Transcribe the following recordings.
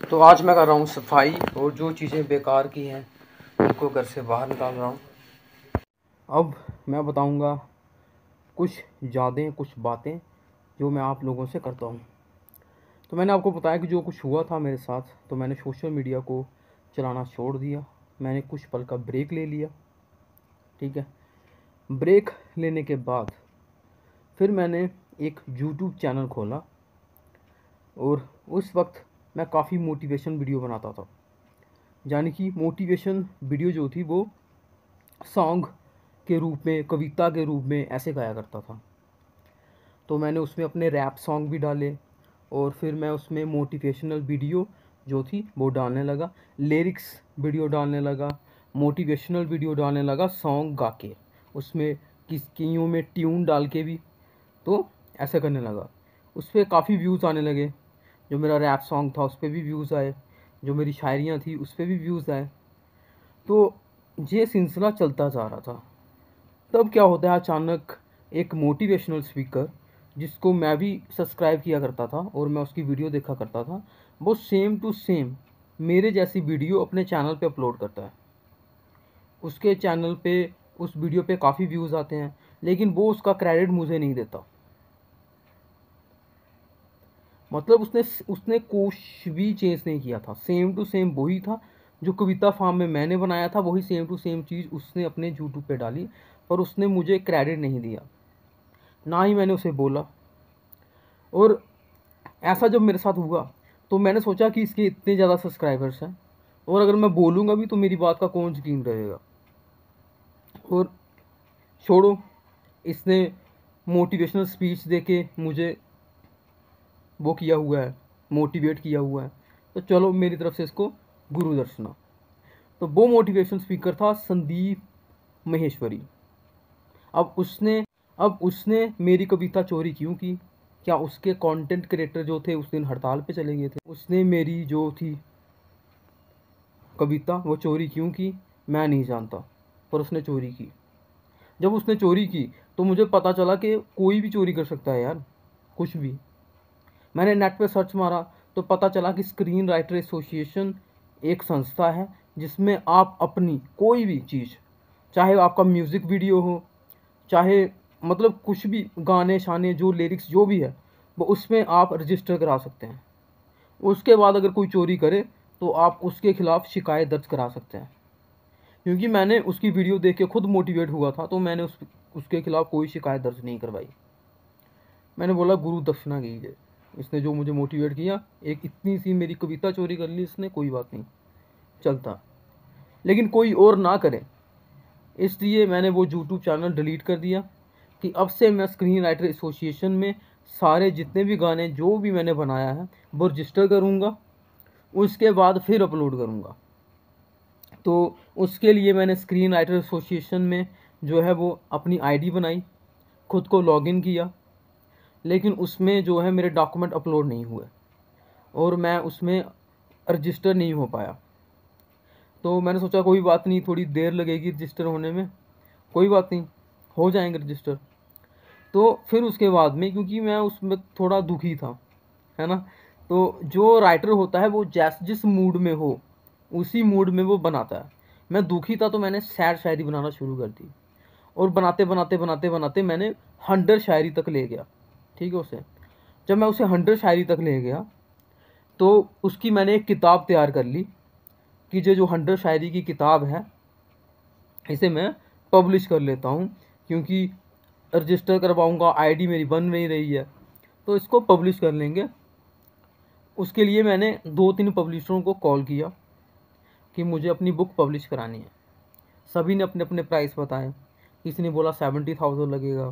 तो आज मैं कर रहा हूँ सफाई और जो चीज़ें बेकार की हैं उनको घर से बाहर निकाल रहा हूँ। अब मैं बताऊँगा कुछ यादें, कुछ बातें जो मैं आप लोगों से करता हूँ। तो मैंने आपको बताया कि जो कुछ हुआ था मेरे साथ, तो मैंने सोशल मीडिया को चलाना छोड़ दिया। मैंने कुछ पल का ब्रेक ले लिया, ठीक है। ब्रेक लेने के बाद फिर मैंने एक यूट्यूब चैनल खोला और उस वक्त मैं काफ़ी मोटिवेशन वीडियो बनाता था। यानी कि मोटिवेशन वीडियो जो थी वो सॉन्ग के रूप में, कविता के रूप में ऐसे गाया करता था। तो मैंने उसमें अपने रैप सॉन्ग भी डाले और फिर मैं उसमें मोटिवेशनल वीडियो जो थी वो डालने लगा, लिरिक्स वीडियो डालने लगा, मोटिवेशनल वीडियो डालने लगा सॉन्ग गा के, उसमें कईयों में ट्यून डाल के भी। तो ऐसा करने लगा। उस पर काफ़ी व्यूज़ आने लगे। जो मेरा रैप सॉन्ग था उस पर भी व्यूज़ आए, जो मेरी शायरियाँ थी उस पर भी व्यूज़ आए। तो ये सिलसिला चलता जा रहा था। तब क्या होता है, अचानक एक मोटिवेशनल स्पीकर जिसको मैं भी सब्सक्राइब किया करता था और मैं उसकी वीडियो देखा करता था, वो सेम टू सेम मेरे जैसी वीडियो अपने चैनल पे अपलोड करता है। उसके चैनल पे उस वीडियो पे काफ़ी व्यूज़ आते हैं, लेकिन वो उसका क्रेडिट मुझे नहीं देता। मतलब उसने उसने कुछ भी चेंज नहीं किया था, सेम टू सेम वही था जो कविता फार्म में मैंने बनाया था, वही सेम टू सेम चीज़ उसने अपने यूट्यूब पे डाली, पर उसने मुझे क्रेडिट नहीं दिया, ना ही मैंने उसे बोला। और ऐसा जब मेरे साथ हुआ तो मैंने सोचा कि इसके इतने ज़्यादा सब्सक्राइबर्स हैं और अगर मैं बोलूँगा भी तो मेरी बात का कौन यकीन रहेगा। और छोड़ो, इसने मोटिवेशनल स्पीच दे के मुझे वो किया हुआ है, मोटिवेट किया हुआ है, तो चलो मेरी तरफ से इसको गुरु दर्शना। तो वो मोटिवेशन स्पीकर था संदीप महेश्वरी। अब उसने मेरी कविता चोरी क्यों की? क्या उसके कंटेंट क्रिएटर जो थे उस दिन हड़ताल पे चले गए थे? उसने मेरी जो थी कविता वो चोरी क्यों की मैं नहीं जानता, पर उसने चोरी की। जब उसने चोरी की तो मुझे पता चला कि कोई भी चोरी कर सकता है यार, कुछ भी। मैंने नेट पे सर्च मारा तो पता चला कि स्क्रीन राइटर एसोसिएशन एक संस्था है जिसमें आप अपनी कोई भी चीज़, चाहे आपका म्यूज़िक वीडियो हो, चाहे मतलब कुछ भी गाने शाने जो लिरिक्स जो भी है, वो उसमें आप रजिस्टर करा सकते हैं। उसके बाद अगर कोई चोरी करे तो आप उसके खिलाफ़ शिकायत दर्ज करा सकते हैं। क्योंकि मैंने उसकी वीडियो देख के खुद मोटिवेट हुआ था, तो मैंने उसके खिलाफ़ कोई शिकायत दर्ज नहीं करवाई। मैंने बोला गुरु दक्षिणा कीजिए, इसने जो मुझे मोटिवेट किया, एक इतनी सी मेरी कविता चोरी कर ली इसने, कोई बात नहीं, चलता। लेकिन कोई और ना करे, इसलिए मैंने वो यूट्यूब चैनल डिलीट कर दिया कि अब से मैं स्क्रीन राइटर एसोसिएशन में सारे जितने भी गाने जो भी मैंने बनाया है वो रजिस्टर करूँगा, उसके बाद फिर अपलोड करूँगा। तो उसके लिए मैंने स्क्रीन राइटर एसोसिएशन में जो है वो अपनी आईडी बनाई, खुद को लॉगिन किया, लेकिन उसमें जो है मेरे डॉक्यूमेंट अपलोड नहीं हुए और मैं उसमें रजिस्टर नहीं हो पाया। तो मैंने सोचा कोई बात नहीं, थोड़ी देर लगेगी रजिस्टर होने में, कोई बात नहीं, हो जाएंगे रजिस्टर। तो फिर उसके बाद में, क्योंकि मैं उसमें थोड़ा दुखी था, है ना, तो जो राइटर होता है वो जिस मूड में हो उसी मूड में वो बनाता है। मैं दुखी था तो मैंने सैड शायरी बनाना शुरू कर दी और बनाते बनाते बनाते बनाते मैंने 100 शायरी तक ले गया, ठीक है उसे। जब मैं उसे 100 शायरी तक ले गया तो उसकी मैंने एक किताब तैयार कर ली कि जो 100 शायरी की किताब है इसे मैं पब्लिश कर लेता हूँ, क्योंकि रजिस्टर करवाऊँगा, आईडी मेरी बन नहीं रही है, तो इसको पब्लिश कर लेंगे। उसके लिए मैंने 2-3 पब्लिशरों को कॉल किया कि मुझे अपनी बुक पब्लिश करानी है। सभी ने अपने अपने प्राइस बताए। किसी ने बोला 70,000 लगेगा,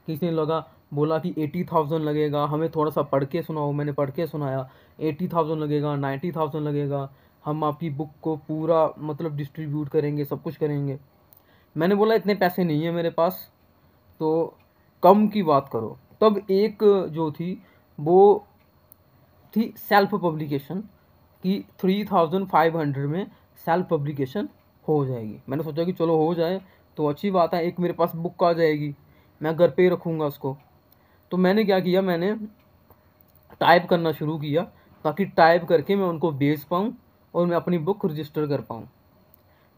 किसी ने बोला कि 80,000 लगेगा, हमें थोड़ा सा पढ़ के सुनाओ। मैंने पढ़ के सुनाया, 80,000 लगेगा, 90,000 लगेगा, हम आपकी बुक को पूरा मतलब डिस्ट्रीब्यूट करेंगे, सब कुछ करेंगे। मैंने बोला इतने पैसे नहीं है मेरे पास, तो कम की बात करो। तब एक जो थी वो थी सेल्फ पब्लिकेशन कि 3,500 में सेल्फ पब्लिकेशन हो जाएगी। मैंने सोचा कि चलो हो जाए तो अच्छी बात है, एक मेरे पास बुक आ जाएगी, मैं घर पे ही रखूँगा उसको। तो मैंने क्या किया, मैंने टाइप करना शुरू किया ताकि टाइप करके मैं उनको भेज पाऊँ और मैं अपनी बुक रजिस्टर कर पाऊँ।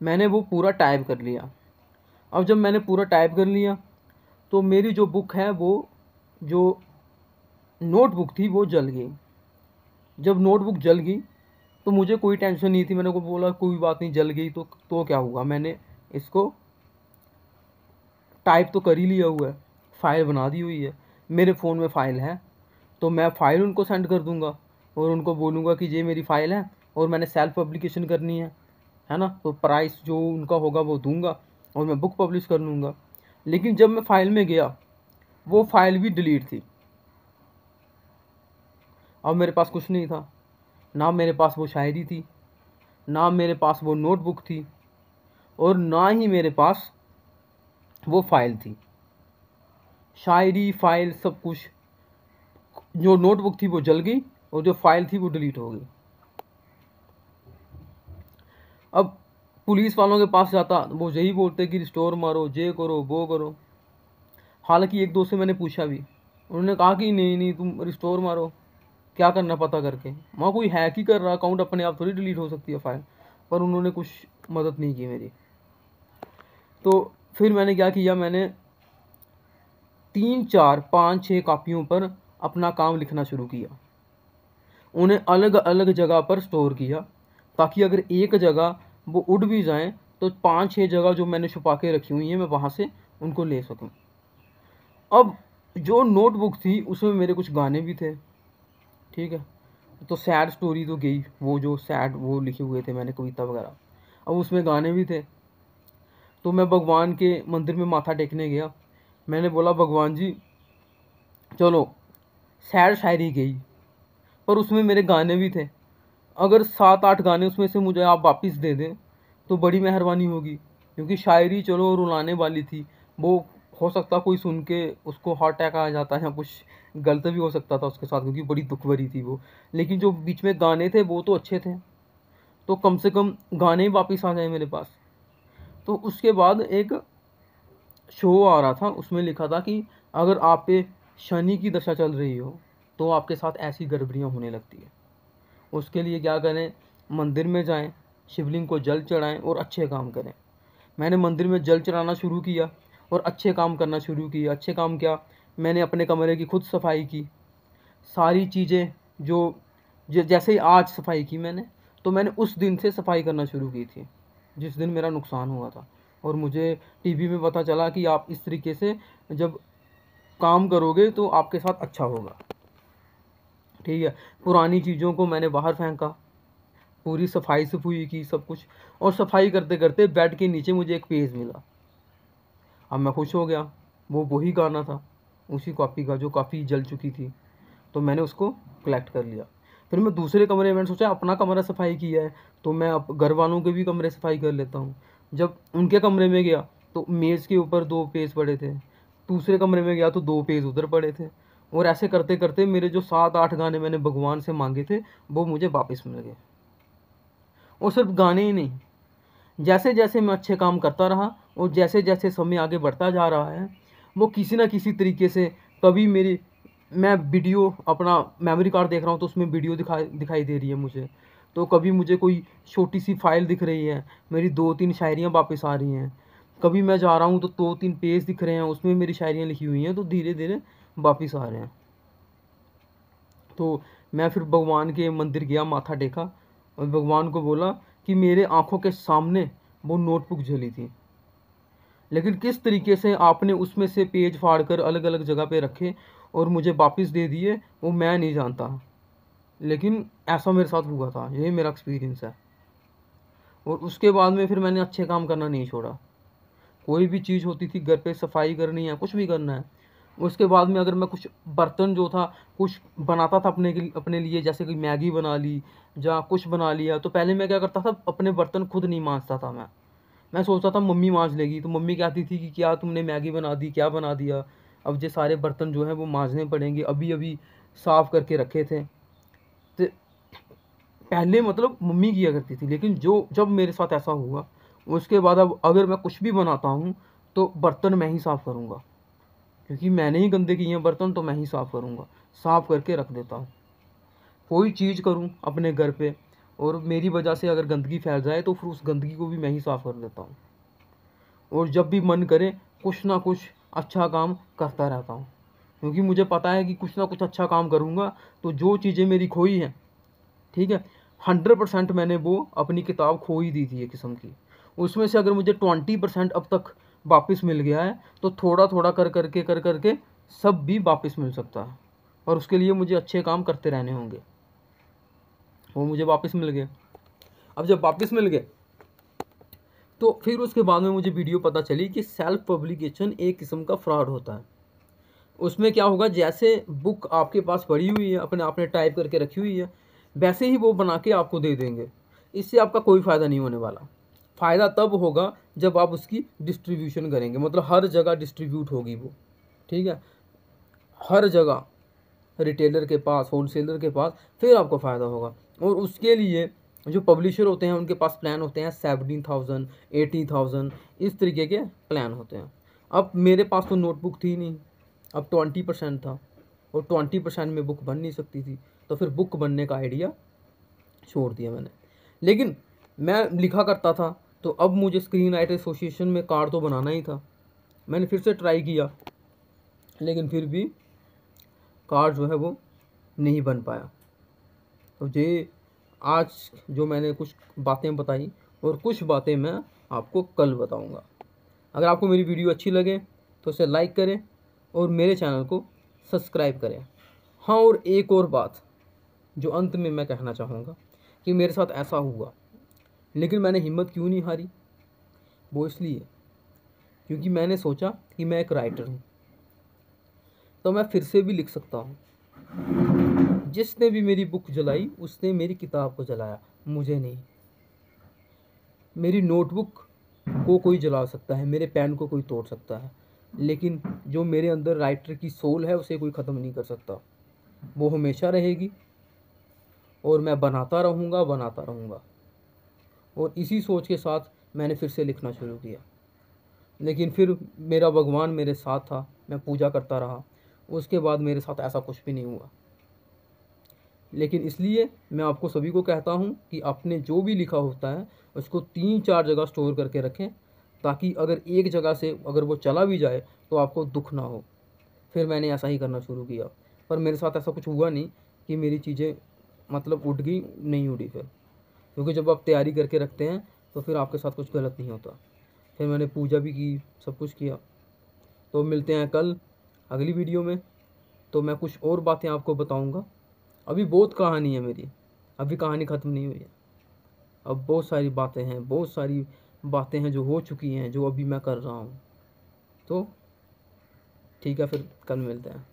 मैंने वो पूरा टाइप कर लिया। अब जब मैंने पूरा टाइप कर लिया तो मेरी जो बुक है, वो जो नोटबुक थी वो जल गई। जब नोटबुक जल गई तो मुझे कोई टेंशन नहीं थी। मैंने को बोला कोई बात नहीं, जल गई तो क्या हुआ, मैंने इसको टाइप तो कर ही लिया हुआ है, फ़ाइल बना दी हुई है, मेरे फ़ोन में फ़ाइल है, तो मैं फ़ाइल उनको सेंड कर दूंगा और उनको बोलूँगा कि ये मेरी फ़ाइल है और मैंने सेल्फ पब्लिकेशन करनी है ना, तो प्राइस जो उनका होगा वो दूंगा और मैं बुक पब्लिश कर लूँगा। लेकिन जब मैं फ़ाइल में गया वो फ़ाइल भी डिलीट थी। अब मेरे पास कुछ नहीं था, ना मेरे पास वो शायरी थी, ना मेरे पास वो नोटबुक थी और ना ही मेरे पास वो फ़ाइल थी। शायरी, फ़ाइल, सब कुछ, जो नोटबुक थी वो जल गई और जो फ़ाइल थी वो डिलीट हो गई। अब पुलिस वालों के पास जाता, वो यही बोलते कि रिस्टोर मारो, ये करो, वो करो। हालांकि एक दो से मैंने पूछा भी, उन्होंने कहा कि नहीं नहीं तुम रिस्टोर मारो, क्या करना पता करके, वहाँ कोई हैक ही कर रहा, अकाउंट अपने आप थोड़ी डिलीट हो सकती है फाइल। पर उन्होंने कुछ मदद नहीं की मेरी। तो फिर मैंने क्या किया, मैंने 3, 4, 5, 6 कॉपियों पर अपना काम लिखना शुरू किया। उन्हें अलग अलग जगह पर स्टोर किया ताकि अगर एक जगह वो उड़ भी जाएं तो 5-6 जगह जो मैंने छुपा के रखी हुई हैं मैं वहाँ से उनको ले सकूँ। अब जो नोटबुक थी उसमें मेरे कुछ गाने भी थे, ठीक है, तो सैड स्टोरी तो गई, वो जो सैड वो लिखे हुए थे मैंने कविता वगैरह, अब उसमें गाने भी थे। तो मैं भगवान के मंदिर में माथा टेकने गया। मैंने बोला भगवान जी चलो, सैड शायरी गई पर उसमें मेरे गाने भी थे, अगर 7-8 गाने उसमें से मुझे आप वापस दे दें तो बड़ी मेहरबानी होगी। क्योंकि शायरी चलो रुलाने वाली थी, वो हो सकता कोई सुन के उसको हार्ट अटैक आ जाता या कुछ गलत भी हो सकता था उसके साथ, क्योंकि बड़ी दुख भरी थी वो। लेकिन जो बीच में गाने थे वो तो अच्छे थे, तो कम से कम गाने ही वापस आ जाए मेरे पास। तो उसके बाद एक शो आ रहा था, उसमें लिखा था कि अगर आप पे शनि की दशा चल रही हो तो आपके साथ ऐसी गड़बड़ियाँ होने लगती है। उसके लिए क्या करें, मंदिर में जाएं, शिवलिंग को जल चढ़ाएं और अच्छे काम करें। मैंने मंदिर में जल चढ़ाना शुरू किया और अच्छे काम करना शुरू किया। अच्छे काम क्या, मैंने अपने कमरे की खुद सफाई की, सारी चीज़ें जो जैसे ही आज सफाई की मैंने, तो मैंने उस दिन से सफाई करना शुरू की थी जिस दिन मेरा नुकसान हुआ था। और मुझे टीवी में पता चला कि आप इस तरीके से जब काम करोगे तो आपके साथ अच्छा होगा, ठीक है। पुरानी चीज़ों को मैंने बाहर फेंका, पूरी सफाई सफुई की सब कुछ, और सफाई करते करते बेड के नीचे मुझे एक पेज मिला। अब मैं खुश हो गया, वो वही गाना था उसी कॉपी का जो काफ़ी जल चुकी थी, तो मैंने उसको कलेक्ट कर लिया। फिर मैं दूसरे कमरे में सोचा अपना कमरा सफाई किया है तो मैं अब घर वालों के भी कमरे सफाई कर लेता हूँ। जब उनके कमरे में गया तो मेज़ के ऊपर 2 पेज पड़े थे, दूसरे कमरे में गया तो 2 पेज उधर पड़े थे, और ऐसे करते करते मेरे जो 7-8 गाने मैंने भगवान से मांगे थे वो मुझे वापस मिल गए। और सिर्फ गाने ही नहीं, जैसे जैसे मैं अच्छे काम करता रहा और जैसे जैसे समय आगे बढ़ता जा रहा है, वो किसी ना किसी तरीके से, कभी मेरी, मैं वीडियो अपना मेमोरी कार्ड देख रहा हूँ तो उसमें वीडियो दिखाई दे रही है मुझे, तो कभी मुझे कोई छोटी सी फाइल दिख रही है, मेरी 2-3 शायरियाँ वापस आ रही हैं, कभी मैं जा रहा हूँ तो 2-3 पेज दिख रहे हैं उसमें मेरी शायरियाँ लिखी हुई हैं, तो धीरे धीरे वापस आ रहे हैं। तो मैं फिर भगवान के मंदिर गया, माथा टेका और भगवान को बोला कि मेरे आंखों के सामने वो नोटबुक जली थी, लेकिन किस तरीके से आपने उसमें से पेज फाड़ कर अलग अलग जगह पे रखे और मुझे वापस दे दिए वो मैं नहीं जानता, लेकिन ऐसा मेरे साथ हुआ था, यही मेरा एक्सपीरियंस है। और उसके बाद में फिर मैंने अच्छे काम करना नहीं छोड़ा। कोई भी चीज़ होती थी घर पे, सफाई करनी है, कुछ भी करना है, उसके बाद में अगर मैं कुछ बर्तन जो था कुछ बनाता था अपने लिए, जैसे कि मैगी बना ली या कुछ बना लिया, तो पहले मैं क्या करता था, अपने बर्तन खुद नहीं मांजता था। मैं सोचता था मम्मी मांज लेगी, तो मम्मी कहती थी कि क्या तुमने मैगी बना दी, क्या बना दिया, अब ये सारे बर्तन जो है वो मांजने पड़ेंगे, अभी अभी साफ़ करके रखे थे। तो पहले मतलब मम्मी किया करती थी, लेकिन जो जब मेरे साथ ऐसा हुआ उसके बाद अब अगर मैं कुछ भी बनाता हूँ तो बर्तन मैं ही साफ़ करूँगा, क्योंकि मैंने ही गंदे किए हैं बर्तन, तो मैं ही साफ़ करूँगा, साफ़ करके रख देता हूँ। कोई चीज़ करूँ अपने घर पे और मेरी वजह से अगर गंदगी फैल जाए तो फिर उस गंदगी को भी मैं ही साफ़ कर देता हूँ। और जब भी मन करे कुछ ना कुछ अच्छा काम करता रहता हूँ, क्योंकि मुझे पता है कि कुछ ना कुछ अच्छा काम करूँगा तो जो चीज़ें मेरी खोई हैं, ठीक है, 100% मैंने वो अपनी किताब खो ही दी थी एक किस्म की। उसमें से अगर मुझे 20% अब तक वापस मिल गया है तो थोड़ा थोड़ा कर करके सब भी वापस मिल सकता है। और उसके लिए मुझे अच्छे काम करते रहने होंगे। वो मुझे वापस मिल गए। अब जब वापस मिल गए तो फिर उसके बाद में मुझे वीडियो पता चली कि सेल्फ पब्लिकेशन एक किस्म का फ्रॉड होता है। उसमें क्या होगा, जैसे बुक आपके पास पड़ी हुई है, अपने आपने टाइप करके रखी हुई है, वैसे ही वो बना के आपको दे देंगे। इससे आपका कोई फ़ायदा नहीं होने वाला। फ़ायदा तब होगा जब आप उसकी डिस्ट्रीब्यूशन करेंगे, मतलब हर जगह डिस्ट्रीब्यूट होगी वो, ठीक है, हर जगह, रिटेलर के पास, होलसेलर के पास, फिर आपको फ़ायदा होगा। और उसके लिए जो पब्लिशर होते हैं उनके पास प्लान होते हैं 17,000, 80,000, इस तरीके के प्लान होते हैं। अब मेरे पास तो नोटबुक थी नहीं, अब 20% था और 20% में बुक बन नहीं सकती थी, तो फिर बुक बनने का आइडिया छोड़ दिया मैंने। लेकिन मैं लिखा करता था, तो अब मुझे स्क्रीन राइटर एसोसिएशन में कार्ड तो बनाना ही था। मैंने फिर से ट्राई किया, लेकिन फिर भी कार्ड जो है वो नहीं बन पाया। तो ये आज जो मैंने कुछ बातें बताई और कुछ बातें मैं आपको कल बताऊंगा। अगर आपको मेरी वीडियो अच्छी लगे तो इसे लाइक करें और मेरे चैनल को सब्सक्राइब करें। हाँ, और एक और बात जो अंत में मैं कहना चाहूँगा कि मेरे साथ ऐसा हुआ, लेकिन मैंने हिम्मत क्यों नहीं हारी, वो इसलिए क्योंकि मैंने सोचा कि मैं एक राइटर हूँ, तो मैं फिर से भी लिख सकता हूँ। जिसने भी मेरी बुक जलाई उसने मेरी किताब को जलाया, मुझे नहीं। मेरी नोटबुक को कोई जला सकता है, मेरे पेन को कोई तोड़ सकता है, लेकिन जो मेरे अंदर राइटर की सोल है उसे कोई ख़त्म नहीं कर सकता। वो हमेशा रहेगी और मैं बनाता रहूँगा, बनाता रहूँगा। और इसी सोच के साथ मैंने फिर से लिखना शुरू किया। लेकिन फिर मेरा भगवान मेरे साथ था, मैं पूजा करता रहा। उसके बाद मेरे साथ ऐसा कुछ भी नहीं हुआ। लेकिन इसलिए मैं आपको सभी को कहता हूँ कि आपने जो भी लिखा होता है उसको 3-4 जगह स्टोर करके रखें, ताकि अगर एक जगह से अगर वो चला भी जाए तो आपको दुख ना हो। फिर मैंने ऐसा ही करना शुरू किया, पर मेरे साथ ऐसा कुछ हुआ नहीं कि मेरी चीज़ें मतलब उड़ गई, नहीं उड़ी फिर, क्योंकि जब आप तैयारी करके रखते हैं तो फिर आपके साथ कुछ गलत नहीं होता। फिर मैंने पूजा भी की, सब कुछ किया। तो मिलते हैं कल अगली वीडियो में, तो मैं कुछ और बातें आपको बताऊंगा। अभी बहुत कहानी है मेरी, अभी कहानी ख़त्म नहीं हुई है। अब बहुत सारी बातें हैं, बहुत सारी बातें हैं जो हो चुकी हैं, जो अभी मैं कर रहा हूँ। तो ठीक है, फिर कल मिलते हैं।